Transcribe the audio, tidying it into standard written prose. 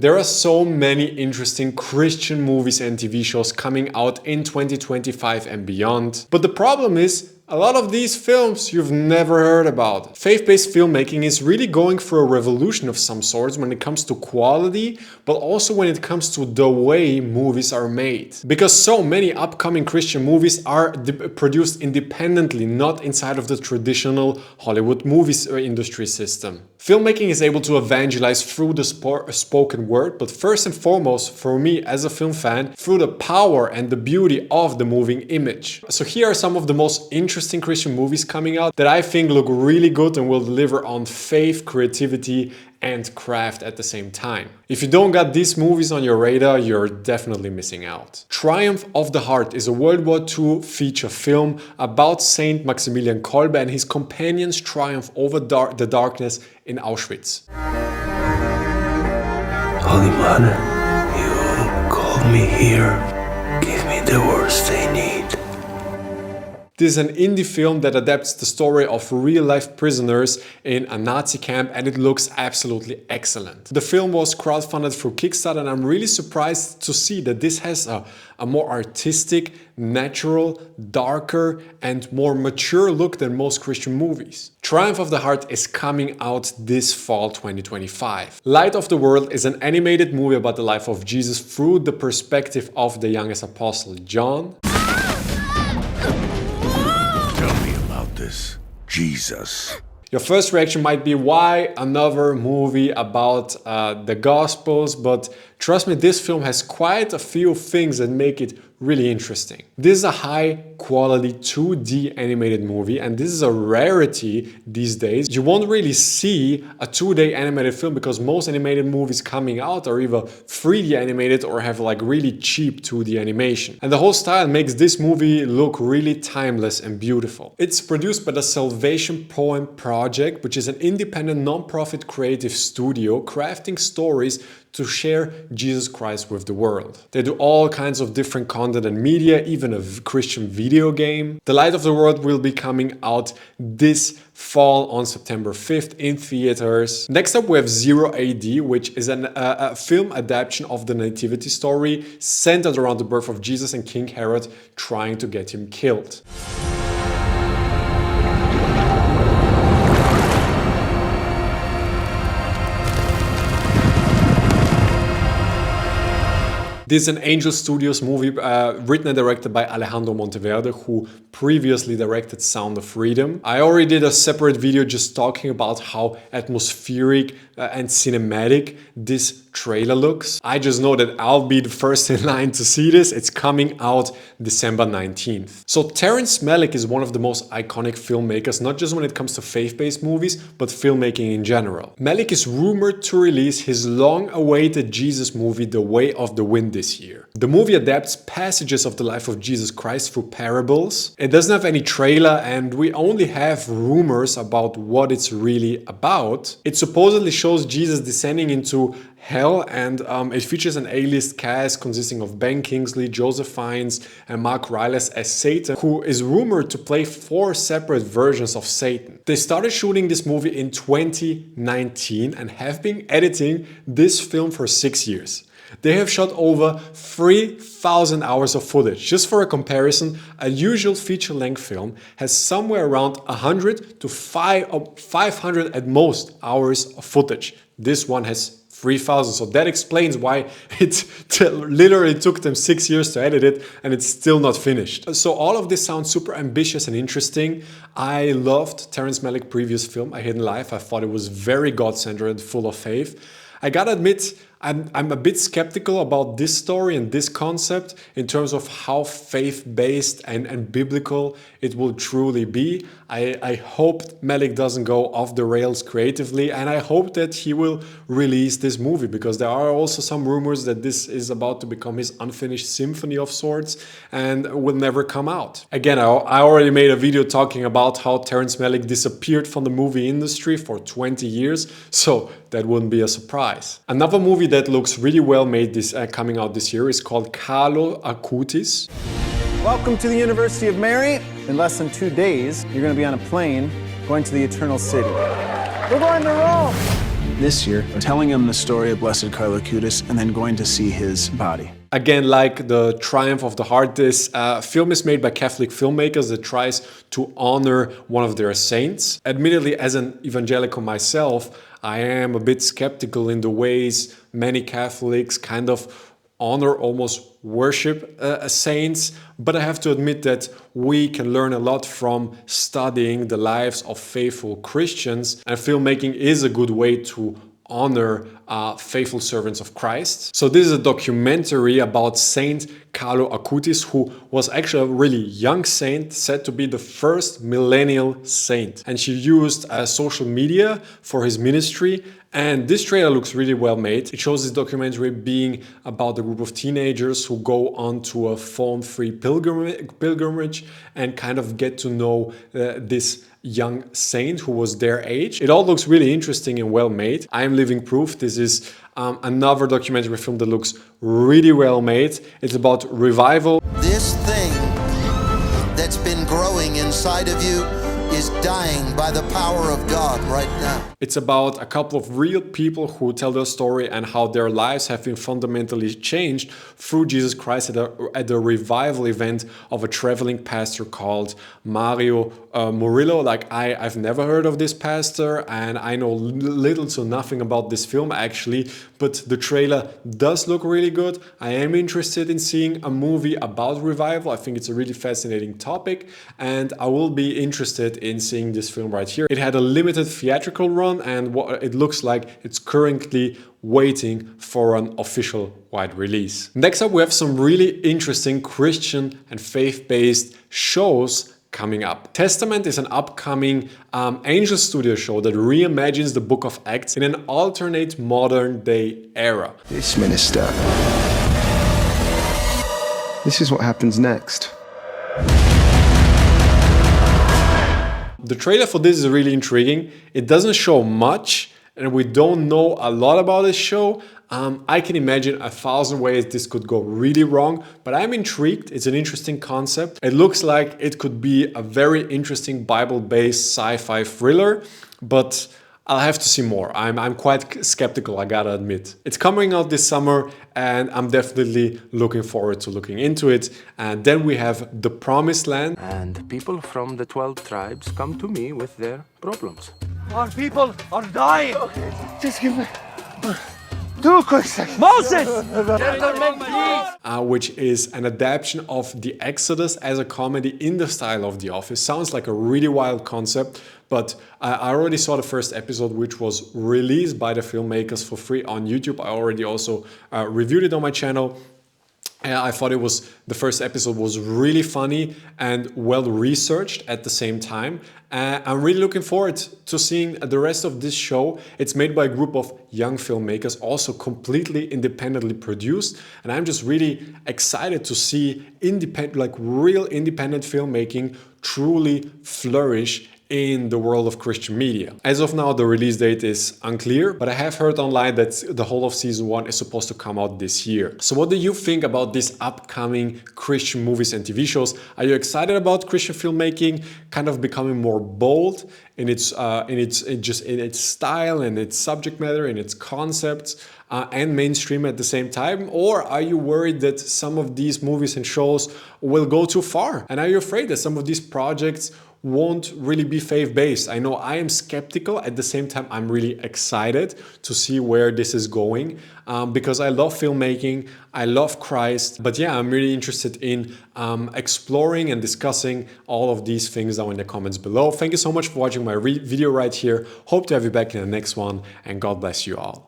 There are so many interesting Christian movies and TV shows coming out in 2025 and beyond. But the problem is, a lot of these films you've never heard about. Faith-based filmmaking is really going through a revolution of some sorts when it comes to quality, but also when it comes to the way movies are made. Because so many upcoming Christian movies are produced independently, not inside of the traditional Hollywood movies industry system. Filmmaking is able to evangelize through the spoken word, but first and foremost, for me as a film fan, through the power and the beauty of the moving image. So here are some of the most interesting Christian movies coming out that I think look really good and will deliver on faith, creativity, and craft at the same time. If you don't got these movies on your radar, you're definitely missing out. Triumph of the Heart is a World War II feature film about Saint Maximilian Kolbe and his companions' triumph over the darkness in Auschwitz. Holy Mother, you called me here. Give me the words they need. This is an indie film that adapts the story of real-life prisoners in a Nazi camp, and it looks absolutely excellent. The film was crowdfunded through Kickstarter, and I'm really surprised to see that this has a more artistic, natural, darker, and more mature look than most Christian movies. Triumph of the Heart is coming out this fall 2025. Light of the World is an animated movie about the life of Jesus through the perspective of the youngest apostle, John. Jesus. Your first reaction might be, why another movie about the Gospels? But trust me, this film has quite a few things that make it really interesting. This is a high quality 2D animated movie, and this is a rarity these days. You won't really see a 2D animated film because most animated movies coming out are either 3D animated or have like really cheap 2D animation. And the whole style makes this movie look really timeless and beautiful. It's produced by the Salvation Poem Project, which is an independent non-profit creative studio crafting stories to share Jesus Christ with the world. They do all kinds of different content and media, even a Christian video game. The Light of the World will be coming out this fall on September 5th in theaters. Next up we have Zero AD, which is a film adaptation of the nativity story centered around the birth of Jesus and King Herod trying to get him killed. This is an Angel Studios movie written and directed by Alejandro Monteverde, who previously directed Sound of Freedom. I already did a separate video just talking about how atmospheric and cinematic this trailer looks. I just know that I'll be the first in line to see this. It's coming out December 19th. So Terrence Malick is one of the most iconic filmmakers, not just when it comes to faith-based movies, but filmmaking in general. Malick is rumored to release his long-awaited Jesus movie, The Way of the Wind, this year. The movie adapts passages of the life of Jesus Christ through parables. It doesn't have any trailer, and we only have rumors about what it's really about. It supposedly shows Jesus descending into hell, and it features an A-list cast consisting of Ben Kingsley, Joseph Fiennes, and Mark Rylance as Satan, who is rumored to play 4 separate versions of Satan. They started shooting this movie in 2019 and have been editing this film for 6 years. They have shot over 3,000 hours of footage. Just for a comparison, a usual feature-length film has somewhere around 100 to 500 at most hours of footage. This one has 3,000, so that explains why it literally took them 6 years to edit it and it's still not finished. So all of this sounds super ambitious and interesting. I loved Terrence Malick's previous film, A Hidden Life. I thought it was very God-centered and full of faith. I gotta admit, I'm a bit skeptical about this story and this concept in terms of how faith-based and biblical it will truly be. I hope Malick doesn't go off the rails creatively, and I hope that he will release this movie, because there are also some rumors that this is about to become his unfinished symphony of sorts and will never come out. Again, I already made a video talking about how Terrence Malick disappeared from the movie industry for 20 years, so that wouldn't be a surprise. Another movie that looks really well made coming out this year is called Carlo, Acutis. Welcome to the University of Mary. In less than 2 days, you're going to be on a plane going to the Eternal City. We're going to Rome. this year, telling him the story of blessed Carlo Acutis and then going to see his body. Again, like the Triumph of the Heart, this film is made by Catholic filmmakers that tries to honor one of their saints. Admittedly, as an evangelical myself, I am a bit skeptical in the ways many Catholics kind of honor, almost worship saints, but I have to admit that we can learn a lot from studying the lives of faithful Christians, and filmmaking is a good way to honor faithful servants of Christ. So this is a documentary about Saint Carlo Acutis, who was actually a really young saint, said to be the first millennial saint. And she used social media for his ministry. And this trailer looks really well made. It shows this documentary being about a group of teenagers who go onto a phone-free pilgrimage and kind of get to know this young saint who was their age. It all looks really interesting and well made. I am living proof. This is another documentary film that looks really well made. It's about revival. This thing that's been growing inside of you is dying by the power of God right now. It's about a couple of real people who tell their story and how their lives have been fundamentally changed through Jesus Christ at a revival event of a traveling pastor called Mario Murillo. Like I've never heard of this pastor, and I know little to nothing about this film actually, but the trailer does look really good. I am interested in seeing a movie about revival. I think it's a really fascinating topic, and I will be interested in seeing this film right here. It had a limited theatrical run, and what it looks like it's currently waiting for an official wide release. Next up, we have some really interesting Christian and faith-based shows coming up. Testament is an upcoming Angel Studio show that reimagines the Book of Acts in an alternate modern day era. This minister. This is what happens next. The trailer for this is really intriguing. It doesn't show much, and we don't know a lot about this show. I can imagine 1,000 ways this could go really wrong, but I'm intrigued. It's an interesting concept. It looks like it could be a very interesting Bible-based sci-fi thriller, but I'll have to see more. I'm quite skeptical, I gotta admit. It's coming out this summer, and I'm definitely looking forward to looking into it. And then we have The Promised Land. And people from the 12 tribes come to me with their problems. Our people are dying. Just give me 2 quick seconds. Moses! Gentlemen, please. Which is an adaptation of The Exodus as a comedy in the style of The Office. Sounds like a really wild concept, but I already saw the first episode, which was released by the filmmakers for free on YouTube. I already also reviewed it on my channel. I thought the first episode was really funny and well researched at the same time. I'm really looking forward to seeing the rest of this show. It's made by a group of young filmmakers, also completely independently produced. And I'm just really excited to see real independent filmmaking truly flourish in the world of Christian media. As of now, the release date is unclear, but I have heard online that the whole of season 1 is supposed to come out this year. So what do you think about these upcoming Christian movies and TV shows? Are you excited about Christian filmmaking kind of becoming more bold in its style and its subject matter and its concepts and mainstream at the same time? Or are you worried that some of these movies and shows will go too far? And are you afraid that some of these projects won't really be faith-based? I know I am skeptical. At the same time, I'm really excited to see where this is going because I love filmmaking, I love Christ. But yeah, I'm really interested in exploring and discussing all of these things down in the comments below. Thank you so much for watching my video right here. Hope to have you back in the next one, and God bless you all.